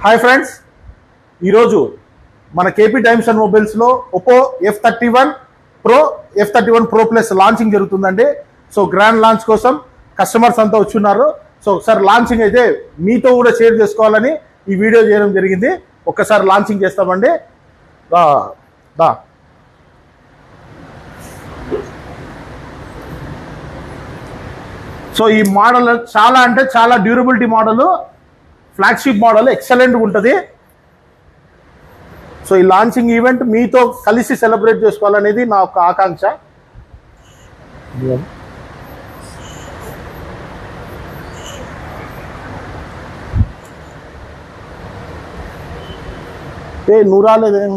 Hi friends, ఈరోజు మన KP Times and మొబైల్స్లో Oppo F31 Pro F31 Pro Plus launching జరుగుతుందండి. సో గ్రాండ్ లాంచ్ కోసం కస్టమర్స్ అంతా వచ్చున్నారు. సో ఒకసారి లాంచింగ్ అయితే మీతో కూడా షేర్ చేసుకోవాలని ఈ వీడియో చేయడం జరిగింది. ఒక్కసారి లాంచింగ్ చేస్తామండి. సో ఈ మోడల్ చాలా అంటే చాలా డ్యూరబిలిటీ మోడల్, ఫ్లాగ్షిప్ మోడల్, ఎక్సలెంట్గా ఉంటుంది. సో ఈ లాంచింగ్ ఈవెంట్ మీతో కలిసి సెలబ్రేట్ చేసుకోవాలనేది నా ఒక ఆకాంక్ష. నువ్వు రాలేదేం?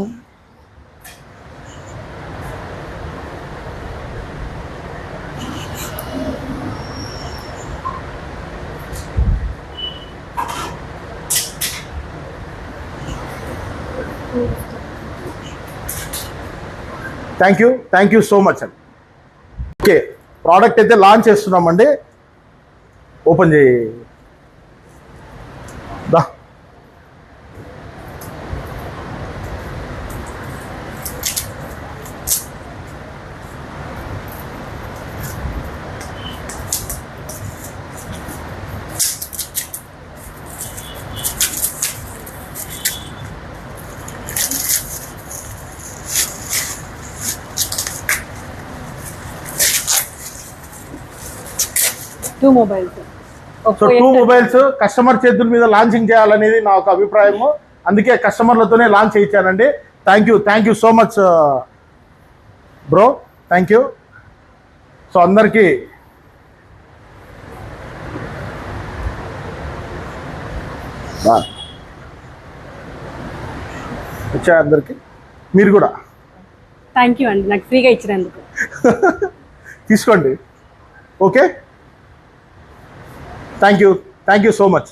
థ్యాంక్ యూ సో మచ్ అండి. ఓకే, ప్రోడక్ట్ అయితే లాంచ్ చేస్తున్నామండి. ఓపెన్ చేయి. దా టూ మొబైల్స్ కస్టమర్ చేతుల మీద లాంచింగ్ చేయాలనేది నా ఒక అభిప్రాయము. అందుకే కస్టమర్లతోనే లాంచ్ చేయించానండి. Thank you so much bro, thank you. So అందరికీ వచ్చాయి, అందరికీ మీరు కూడా థ్యాంక్ యూ అండి, నాకు ఫ్రీగా ఇచ్చినందుకు. తీసుకోండి. Okay, thank you so much.